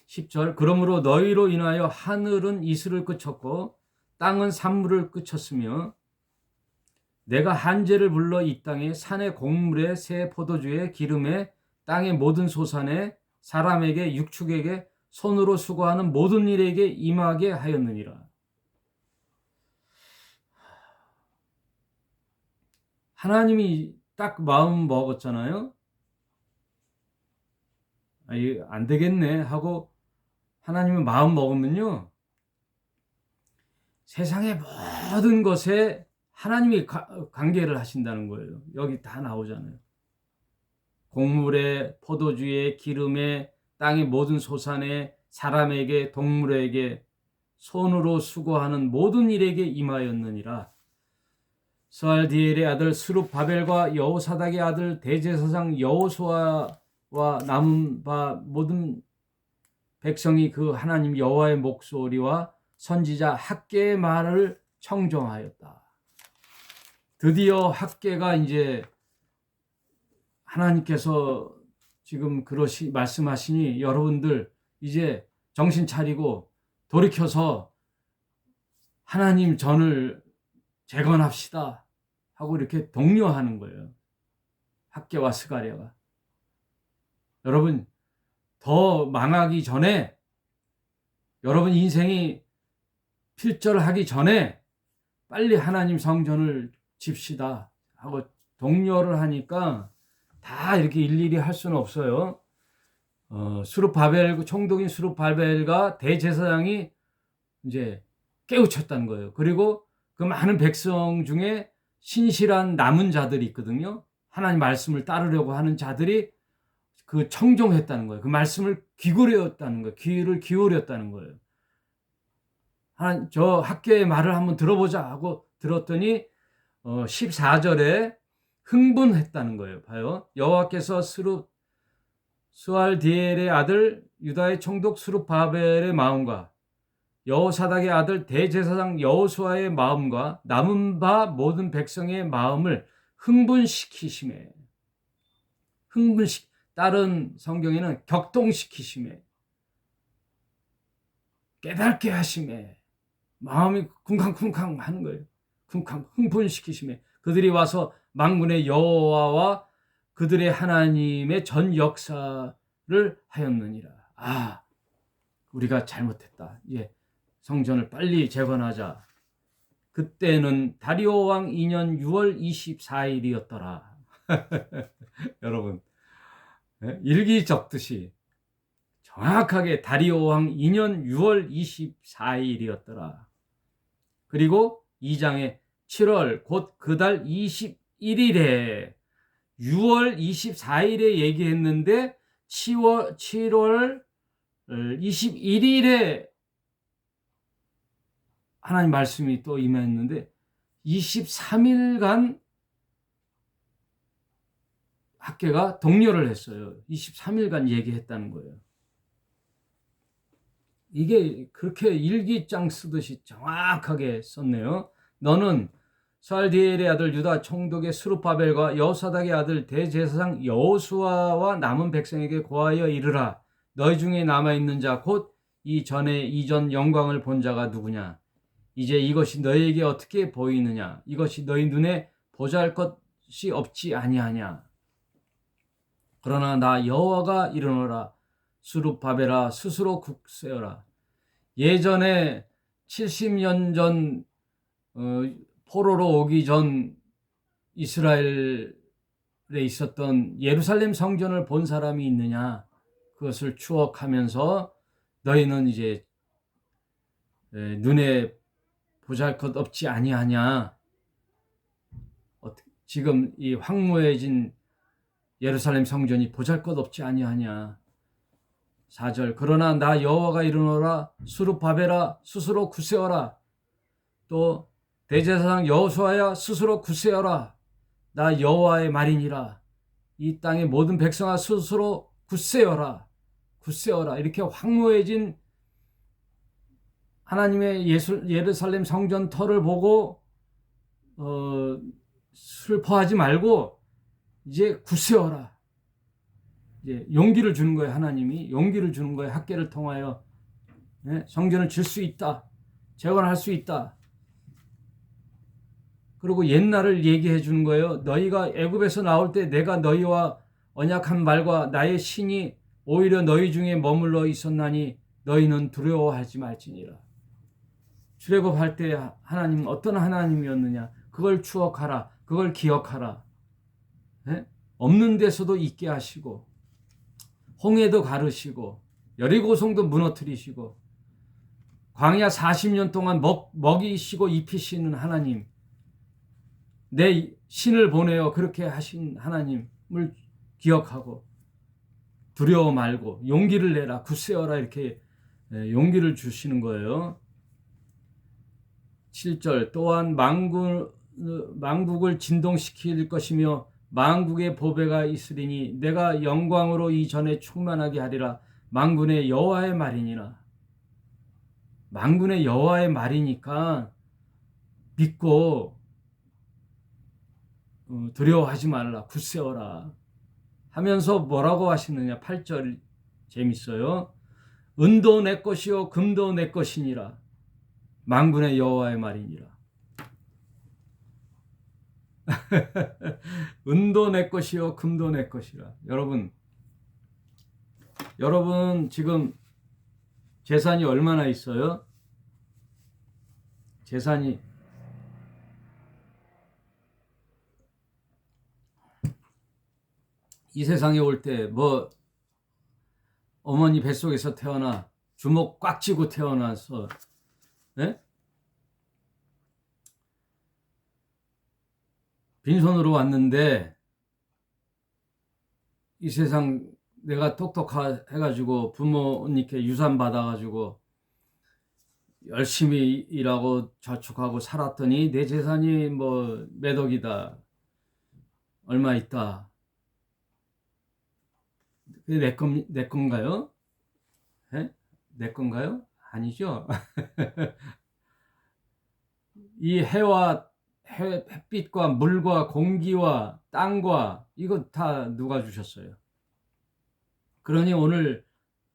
10절 그러므로 너희로 인하여 하늘은 이슬을 그쳤고 땅은 산물을 그쳤으며 내가 한재를 불러 이 땅에 산의 곡물에 새 포도주에 기름에 땅의 모든 소산에 사람에게 육축에게 손으로 수고하는 모든 일에게 임하게 하였느니라. 하나님이 딱 마음 먹었잖아요. 안 되겠네 하고 하나님이 마음 먹으면요. 세상의 모든 것에 하나님이 관계를 하신다는 거예요. 여기 다 나오잖아요. 곡물에 포도주에 기름에 땅의 모든 소산에 사람에게 동물에게 손으로 수고하는 모든 일에게 임하였느니라. 스알디엘의 아들 스룹바벨과 여호사닥의 아들 대제사장 여호수아와 남은 바 모든 백성이 그 하나님 여호와의 목소리와 선지자 학개의 말을 청종하였다. 드디어 학개가 이제 하나님께서 지금 말씀하시니 여러분들 이제 정신 차리고 돌이켜서 하나님 전을 재건합시다 하고 이렇게 독려하는 거예요. 학개와 스가랴가. 여러분 더 망하기 전에 여러분 인생이 필절하기 전에 빨리 하나님 성전을 집시다 하고 독려를 하니까 다 이렇게 일일이 할 수는 없어요. 총독인 스룹바벨과 대제사장이 이제 깨우쳤다는 거예요. 그리고 그 많은 백성 중에 신실한 남은 자들이 있거든요. 하나님 말씀을 따르려고 하는 자들이 그 청종했다는 거예요. 그 말씀을 귀를 기울였다는 거예요. 저 학교의 말을 한번 들어보자 하고 들었더니 14절에 흥분했다는 거예요. 봐요. 여호와께서 스알디엘의 아들 유다의 총독 스룹바벨의 마음과 여호사닥의 아들 대제사장 여호수아의 마음과 남은 바 모든 백성의 마음을 흥분시키심에, 다른 성경에는 격동시키심에, 깨닫게 하심에, 마음이 쿵쾅쿵쾅 하는 거예요. 흥분시키심에 그들이 와서 만군의 여호와와 그들의 하나님의 전 역사를 하였느니라. 우리가 잘못했다. 성전을 빨리 재건하자. 그때는 다리오 왕 2년 6월 24일이었더라. 여러분, 일기 적듯이 정확하게 다리오 왕 2년 6월 24일이었더라. 그리고 2장에 7월 곧 그달 21일에 6월 24일에 얘기했는데 7월 21일에 하나님 말씀이 또 임했는데 23일간 학계가 독려를 했어요. 23일간 얘기했다는 거예요. 이게 그렇게 일기장 쓰듯이 정확하게 썼네요. 너는 스알디엘의 아들 유다 총독의 스룹바벨과 여호사닥의 아들 대제사장 여호수아와 남은 백성에게 고하여 이르라. 너희 중에 남아있는 자 곧 이전 영광을 본 자가 누구냐? 이제 이것이 너희에게 어떻게 보이느냐? 이것이 너희 눈에 보잘 것이 없지 아니하냐? 그러나 나 여호와가 이르노라. 스룹바벨아 스스로 굳세어라. 예전에 70년 전 포로로 오기 전 이스라엘에 있었던 예루살렘 성전을 본 사람이 있느냐? 그것을 추억하면서 너희는 이제 눈에 보잘것 없지 아니하냐? 지금 이 황무해진 예루살렘 성전이 보잘것 없지 아니하냐? 4절 그러나 나 여호와가 이르노라. 스룹바벨아 스스로 굳세어라. 또 대제사장 여호수아야 스스로 굳세어라. 나 여호와의 말이니라. 이 땅의 모든 백성아 스스로 굳세어라. 이렇게 황무해진 하나님의 예루살렘 성전 터를 보고 슬퍼하지 말고 이제 굳세어라. 이제 용기를 주는 거예요. 하나님이 용기를 주는 거예요. 학계를 통하여 성전을 질 수 있다. 재건할 수 있다. 그리고 옛날을 얘기해 주는 거예요. 너희가 애굽에서 나올 때 내가 너희와 언약한 말과 나의 신이 오히려 너희 중에 머물러 있었나니 너희는 두려워하지 말지니라. 출애굽할 때 하나님 어떤 하나님이었느냐? 그걸 추억하라. 그걸 기억하라. 없는 데서도 있게 하시고 홍해도 가르시고 여리고성도 무너뜨리시고 광야 40년 동안 먹이시고 입히시는 하나님, 내 신을 보내어 그렇게 하신 하나님을 기억하고 두려워 말고 용기를 내라. 굳세어라. 이렇게 용기를 주시는 거예요. 7절 또한 만국을 진동시킬 것이며 만국의 보배가 있으리니 내가 영광으로 이전에 충만하게 하리라. 만군의 여호와의 말이니라. 만군의 여호와의 말이니까 믿고 두려워하지 말라. 굳세어라 하면서 뭐라고 하시느냐. 8절 재밌어요. 은도 내 것이요 금도 내 것이니라. 만군의 여호와의 말이니라. 은도 내 것이요 금도 내 것이라. 여러분 지금 재산이 얼마나 있어요? 재산이 이 세상에 올 때 어머니 뱃속에서 태어나 주먹 꽉 쥐고 태어나서 빈손으로 왔는데 이 세상 내가 똑똑해가지고 부모님께 유산 받아가지고 열심히 일하고 저축하고 살았더니 내 재산이 뭐 몇 억이다, 얼마 있다. 그게 내 건가요? 예? 내 건가요? 아니죠. 이 햇빛과 물과 공기와 땅과 이거 다 누가 주셨어요? 그러니 오늘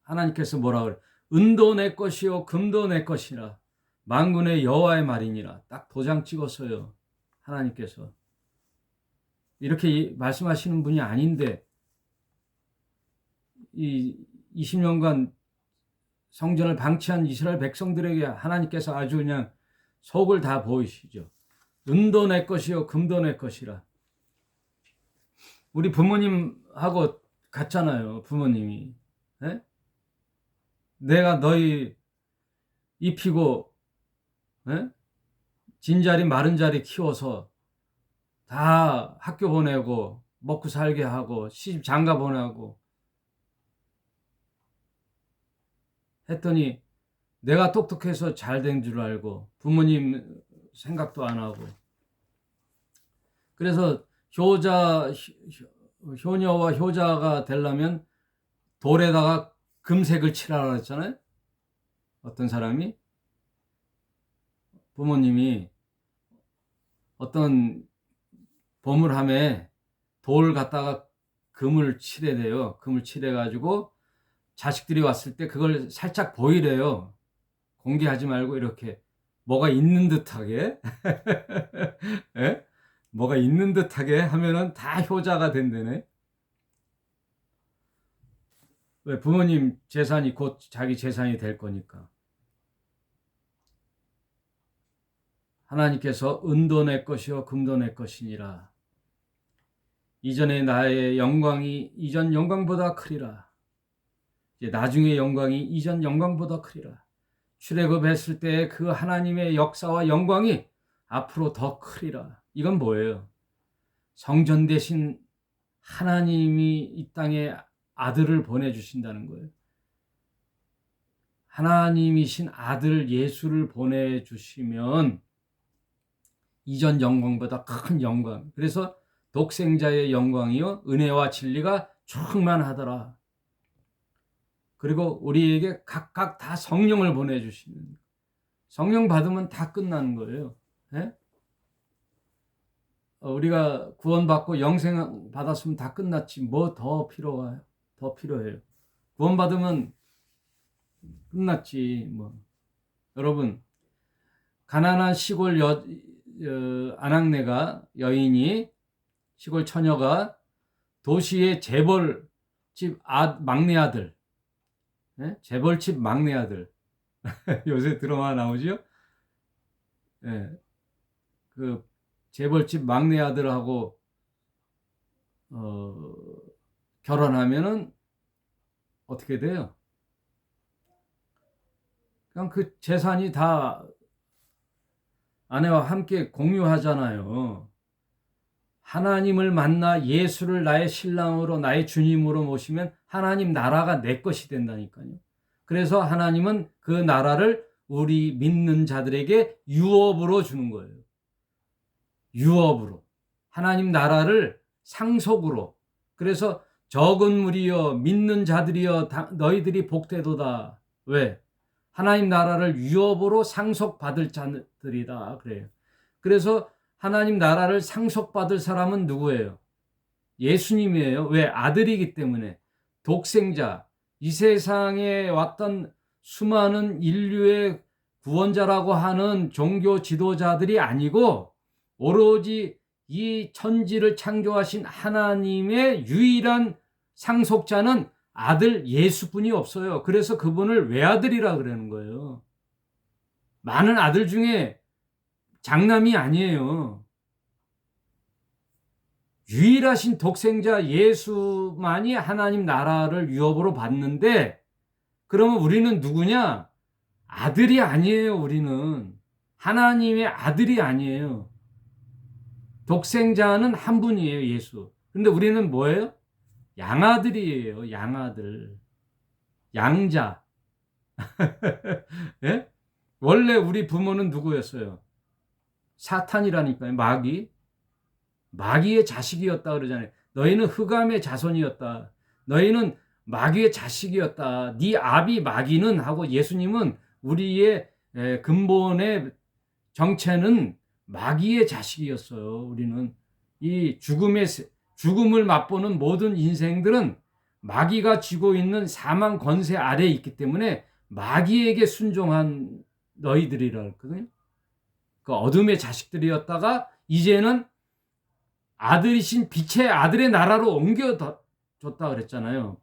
하나님께서 뭐라 그래? 은도 내 것이요 금도 내 것이라 만군의 여호와의 말이니라. 딱 도장 찍었어요. 하나님께서 이렇게 말씀하시는 분이 아닌데 이 20년간 성전을 방치한 이스라엘 백성들에게 하나님께서 아주 그냥 속을 다 보이시죠. 은도 내 것이요 금도 내 것이라. 우리 부모님하고 같잖아요. 부모님이. 에? 내가 너희 입히고 에? 진자리 마른 자리 키워서 다 학교 보내고 먹고 살게 하고 시집 장가 보내고 했더니 내가 똑똑해서 잘 된 줄 알고 부모님 생각도 안 하고 그래서 효녀와 효자가 되려면 돌에다가 금색을 칠하라 했잖아요. 어떤 사람이 부모님이 어떤 보물함에 돌 갖다가 금을 칠해대요. 금을 칠해가지고 자식들이 왔을 때 그걸 살짝 보이래요. 공개하지 말고 이렇게 뭐가 있는 듯하게 예? 뭐가 있는 듯하게 하면은 다 효자가 된다네. 왜? 부모님 재산이 곧 자기 재산이 될 거니까. 하나님께서 은도 내 것이요 금도 내 것이니라. 이전에 나의 영광이 이전 영광보다 크리라. 이제 나중에 영광이 이전 영광보다 크리라. 출애굽했을 때 그 하나님의 역사와 영광이 앞으로 더 크리라. 이건 뭐예요? 성전 대신 하나님이 이 땅에 아들을 보내주신다는 거예요. 하나님이신 아들 예수를 보내주시면 이전 영광보다 큰 영광. 그래서 독생자의 영광이요 은혜와 진리가 충만하더라. 그리고 우리에게 각각 다 성령을 보내주시는, 성령 받으면 다 끝나는 거예요. 네? 우리가 구원받고 영생 받았으면 다 끝났지 뭐 더 필요해요. 구원받으면 끝났지 뭐. 여러분, 가난한 시골 아낙네가 여인이, 시골 처녀가 도시의 재벌집 막내 아들, 네? 재벌집 막내 아들 요새 드라마 나오죠? 네. 그 재벌집 막내 아들하고 결혼하면은 어떻게 돼요? 그냥 그 재산이 다 아내와 함께 공유하잖아요. 하나님을 만나 예수를 나의 신랑으로 나의 주님으로 모시면 하나님 나라가 내 것이 된다니까요. 그래서 하나님은 그 나라를 우리 믿는 자들에게 유업으로 주는 거예요. 유업으로. 하나님 나라를 상속으로. 그래서 적은 무리여 믿는 자들이여 너희들이 복되도다. 왜? 하나님 나라를 유업으로 상속받을 자들이다. 그래요. 그래서 하나님 나라를 상속받을 사람은 누구예요? 예수님이에요. 왜? 아들이기 때문에. 독생자, 이 세상에 왔던 수많은 인류의 구원자라고 하는 종교 지도자들이 아니고 오로지 이 천지를 창조하신 하나님의 유일한 상속자는 아들 예수뿐이 없어요. 그래서 그분을 외아들이라 그러는 거예요. 많은 아들 중에 장남이 아니에요. 유일하신 독생자 예수만이 하나님 나라를 유업으로 받는데, 그러면 우리는 누구냐? 아들이 아니에요. 우리는 하나님의 아들이 아니에요. 독생자는 한 분이에요, 예수. 근데 우리는 뭐예요? 양아들이에요, 양아들. 양자. 예? 원래 우리 부모는 누구였어요? 사탄이라니까요. 마귀의 자식이었다 그러잖아요. 너희는 흑암의 자손이었다. 너희는 마귀의 자식이었다. 네 아비 마귀는 하고, 예수님은 우리의 근본의 정체는 마귀의 자식이었어요. 우리는 이 죽음을 맛보는 모든 인생들은 마귀가 쥐고 있는 사망 권세 아래에 있기 때문에 마귀에게 순종한 너희들이라 했거든요. 그 어둠의 자식들이었다가 이제는 아들이신 빛의 아들의 나라로 옮겨줬다 그랬잖아요.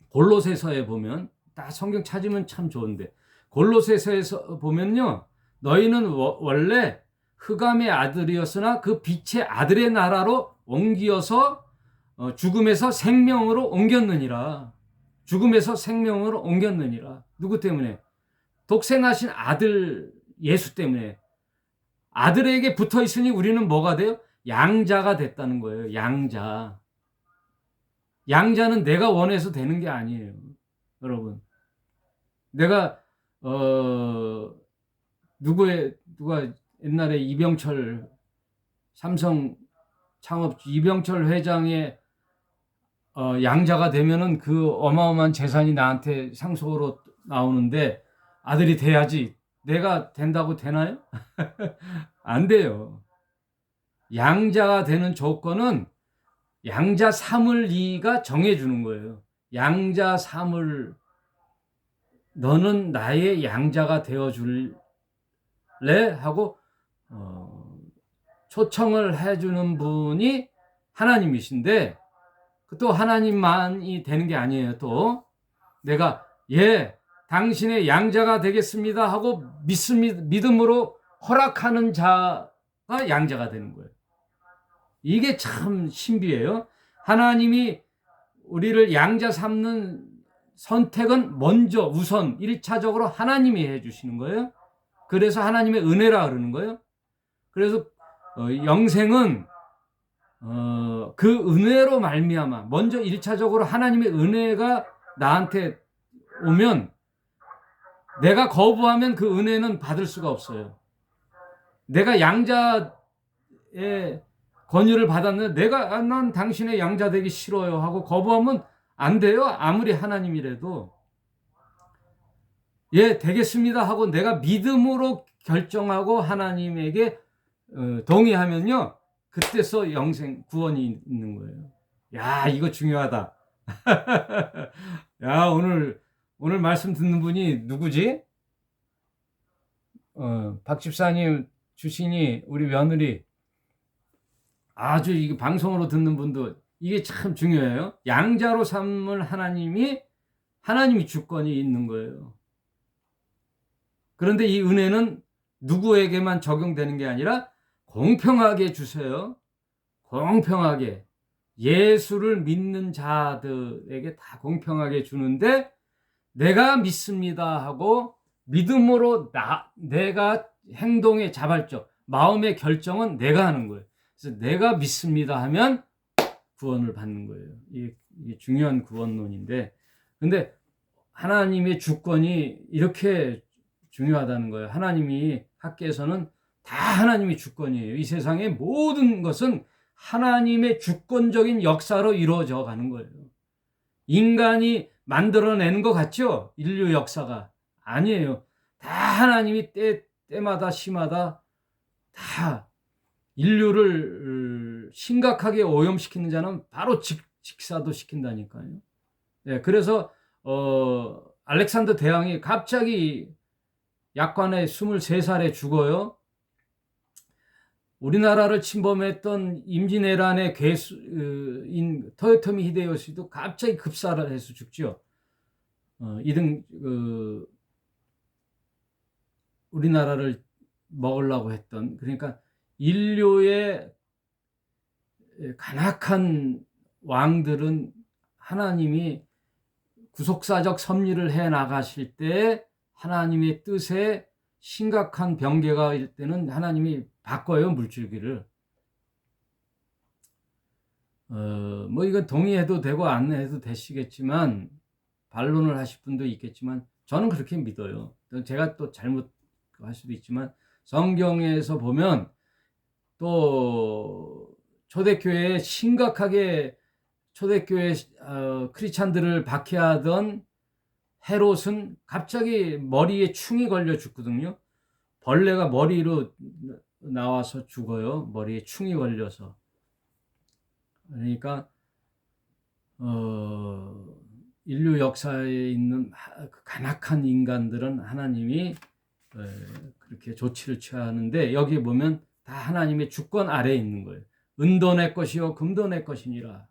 골로새서에 보면, 딱 성경 찾으면 참 좋은데, 골로새서에서 보면요, 너희는 원래 흑암의 아들이었으나 그 빛의 아들의 나라로 옮겨서 죽음에서 생명으로 옮겼느니라. 죽음에서 생명으로 옮겼느니라. 누구 때문에? 독생하신 아들 예수 때문에. 아들에게 붙어 있으니 우리는 뭐가 돼요? 양자가 됐다는 거예요. 양자. 양자는 내가 원해서 되는 게 아니에요, 여러분. 내가 누가 옛날에 이병철, 삼성 창업주 이병철 회장의 양자가 되면은 그 어마어마한 재산이 나한테 상속으로 나오는데, 아들이 돼야지. 내가 된다고 되나요? 안 돼요. 양자가 되는 조건은 양자 삼을이가 정해주는 거예요. 양자 삼을, 너는 나의 양자가 되어줄래? 하고 초청을 해주는 분이 하나님이신데, 또 하나님만이 되는 게 아니에요. 또 내가 당신의 양자가 되겠습니다 하고 믿음으로 허락하는 자가 양자가 되는 거예요. 이게 참 신비해요. 하나님이 우리를 양자 삼는 선택은 먼저 우선 1차적으로 하나님이 해주시는 거예요. 그래서 하나님의 은혜라 그러는 거예요. 그래서 영생은 그 은혜로 말미암아, 먼저 1차적으로 하나님의 은혜가 나한테 오면, 내가 거부하면 그 은혜는 받을 수가 없어요. 내가 양자의 권유를 받았는데 난 당신의 양자 되기 싫어요 하고 거부하면 안 돼요. 아무리 하나님이라도. 되겠습니다 하고 내가 믿음으로 결정하고 하나님에게 동의하면요, 그때서 영생 구원이 있는 거예요. 야, 이거 중요하다. 야, 오늘 말씀 듣는 분이 누구지? 박 집사님 주신이 우리 며느리. 아주 이게 방송으로 듣는 분도 이게 참 중요해요. 양자로 삼을 하나님이 주권이 있는 거예요. 그런데 이 은혜는 누구에게만 적용되는 게 아니라 공평하게 주세요. 공평하게. 예수를 믿는 자들에게 다 공평하게 주는데, 내가 믿습니다 하고 믿음으로 내가 행동의 자발적, 마음의 결정은 내가 하는 거예요. 그래서 내가 믿습니다 하면 구원을 받는 거예요. 이게 중요한 구원론인데, 근데 하나님의 주권이 이렇게 중요하다는 거예요. 하나님이 학계에서는 다 하나님의 주권이에요. 이 세상의 모든 것은 하나님의 주권적인 역사로 이루어져 가는 거예요. 인간이 만들어내는 것 같죠? 인류 역사가. 아니에요. 다 하나님이 때마다 시마다 다 인류를 심각하게 오염시키는 자는 바로 직사도 시킨다니까요. 그래서 알렉산더 대왕이 갑자기 약관에 23살에 죽어요. 우리나라를 침범했던 임진왜란의 괴수인 토요토미 히데요시도 갑자기 급사를 해서 죽죠. 우리나라를 먹으려고 했던, 그러니까 인류의 간악한 왕들은 하나님이 구속사적 섭리를 해 나가실 때 하나님의 뜻에 심각한 병괴가 일 때는 하나님이 바꿔요, 물줄기를. 뭐 이건 동의해도 되고 안 해도 되시겠지만, 반론을 하실 분도 있겠지만 저는 그렇게 믿어요. 제가 또 잘못할 수도 있지만 성경에서 보면 또 초대교회에 심각하게 초대교회 크리스찬들을 박해하던 헤롯은 갑자기 머리에 충이 걸려 죽거든요. 벌레가 머리로 나와서 죽어요. 머리에 충이 걸려서. 그러니까 인류 역사에 있는 간악한 인간들은 하나님이 그렇게 조치를 취하는데, 여기 보면 다 하나님의 주권 아래에 있는 거예요. 은도 내 것이요 금도 내 것이니라.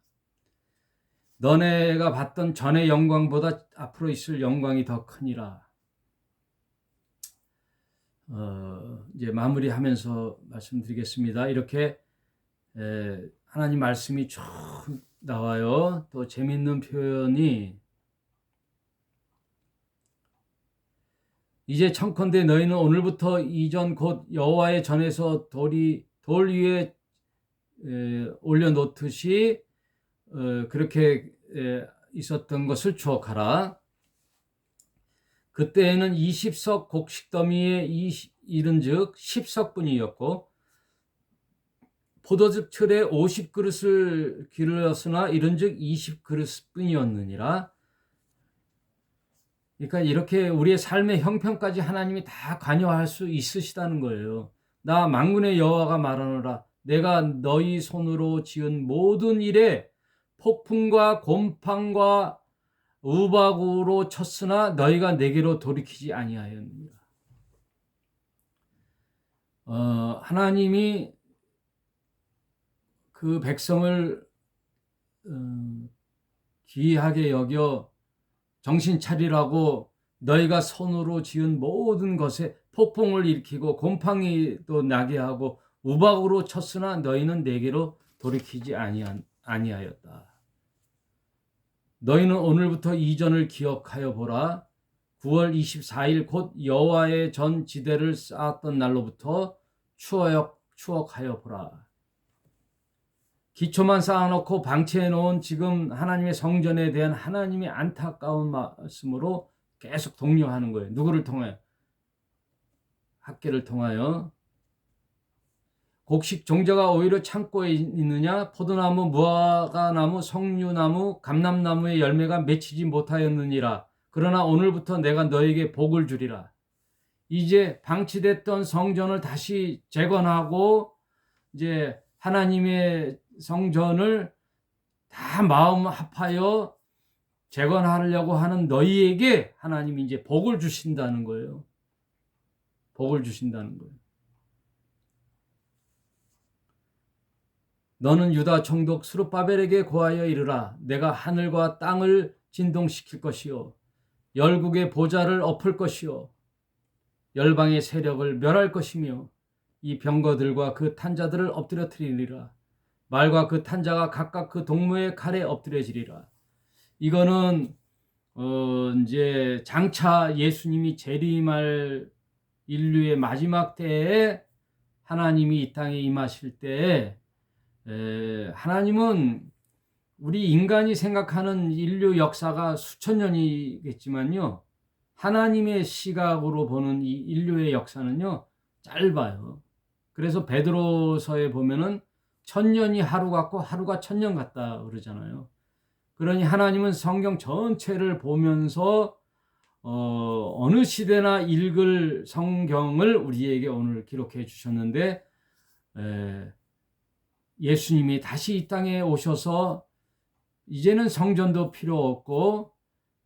너네가 받던 전의 영광보다 앞으로 있을 영광이 더 크니라. 이제 마무리하면서 말씀드리겠습니다. 이렇게 하나님 말씀이 쭉 나와요. 또 재밌는 표현이, 이제 청컨대 너희는 오늘부터 이전 곧 여호와의 전에서 돌 위에 올려놓듯이 그렇게 있었던 것을 추억하라. 그때에는 20석 곡식더미에 이른즉 10석분이었고 포도즙 틀에 50그릇을 기르었으나 이른즉 20그릇뿐이었느니라. 그러니까 이렇게 우리의 삶의 형편까지 하나님이 다 관여할 수 있으시다는 거예요. 나 만군의 여호와가 말하노라. 내가 너희 손으로 지은 모든 일에 폭풍과 곰팡과 우박으로 쳤으나 너희가 내게로 돌이키지 아니하였느니라. 하나님이 그 백성을 귀하게 여겨 정신 차리라고 너희가 손으로 지은 모든 것에 폭풍을 일으키고 곰팡이도 나게 하고 우박으로 쳤으나 너희는 내게로 돌이키지 아니하였다. 너희는 오늘부터 이전을 기억하여 보라. 9월 24일 곧 여호와의 전 지대를 쌓았던 날로부터 추억하여 보라. 기초만 쌓아놓고 방치해 놓은 지금 하나님의 성전에 대한 하나님의 안타까운 말씀으로 계속 독려하는 거예요. 누구를 통해? 학계를 통하여. 곡식 종자가 오히려 창고에 있느냐? 포도나무, 무화과나무, 석류나무, 감람나무의 열매가 맺히지 못하였느니라. 그러나 오늘부터 내가 너에게 복을 주리라. 이제 방치됐던 성전을 다시 재건하고 이제 하나님의 성전을 다 마음 합하여 재건하려고 하는 너희에게 하나님이 이제 복을 주신다는 거예요. 복을 주신다는 거예요. 너는 유다 총독 스룹바벨에게 고하여 이르라. 내가 하늘과 땅을 진동시킬 것이요 열국의 보좌를 엎을 것이요 열방의 세력을 멸할 것이며 이 병거들과 그 탄자들을 엎드려뜨리리라. 말과 그 탄자가 각각 그 동무의 칼에 엎드려지리라. 이거는 이제 장차 예수님이 재림할 인류의 마지막 때에 하나님이 이 땅에 임하실 때에 하나님은 우리 인간이 생각하는 인류 역사가 수천 년이겠지만요, 하나님의 시각으로 보는 이 인류의 역사는요 짧아요. 그래서 베드로서에 보면은 1000년이 하루 같고 하루가 1000년 같다 그러잖아요. 그러니 하나님은 성경 전체를 보면서 어느 시대나 읽을 성경을 우리에게 오늘 기록해 주셨는데, 예수님이 다시 이 땅에 오셔서 이제는 성전도 필요 없고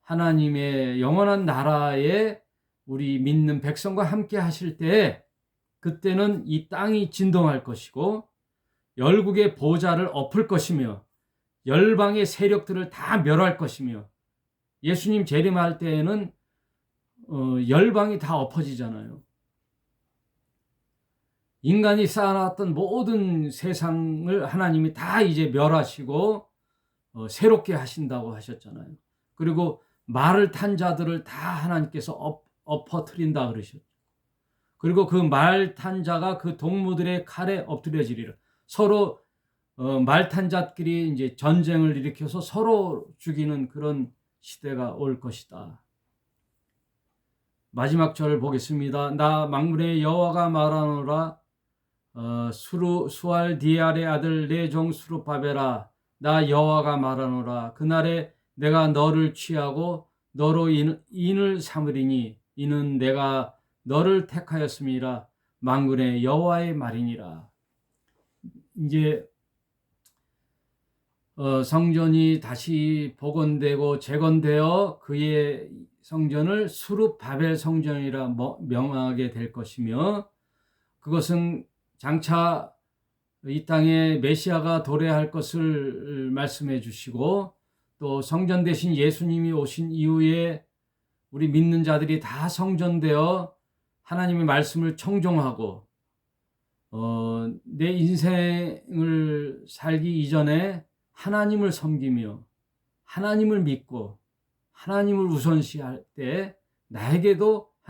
하나님의 영원한 나라에 우리 믿는 백성과 함께 하실 때, 그때는 이 땅이 진동할 것이고 열국의 보좌를 엎을 것이며 열방의 세력들을 다 멸할 것이며, 예수님 재림할 때에는 열방이 다 엎어지잖아요. 인간이 쌓아놨던 모든 세상을 하나님이 다 이제 멸하시고 새롭게 하신다고 하셨잖아요. 그리고 말을 탄 자들을 다 하나님께서 엎어뜨린다 그러셨죠. 그리고 그 말 탄 자가 그 동무들의 칼에 엎드려지리라. 서로 말 탄 자끼리 이제 전쟁을 일으켜서 서로 죽이는 그런 시대가 올 것이다. 마지막 절을 보겠습니다. 나 만군의 여호와가 말하노라. 수알디알의 아들 내 종 수르바벨아, 나 여호와가 말하노라. 그날에 내가 너를 취하고 너로 인을 삼으리니 이는 내가 너를 택하였음이라. 만군의 여호와의 말이니라. 이제 성전이 다시 복원되고 재건되어 그의 성전을 수르바벨 성전이라 명하게 될 것이며, 그것은 장차 이 땅에 메시아가 도래할 것을 말씀해 주시고, 또 성전 대신 예수님이 오신 이후에 우리 믿는 자들이 다 성전되어 하나님의 말씀을 청종하고 내 인생을 살기 이전에 하나님을 섬기며 하나님을 믿고 하나님을 우선시할 때 나에게도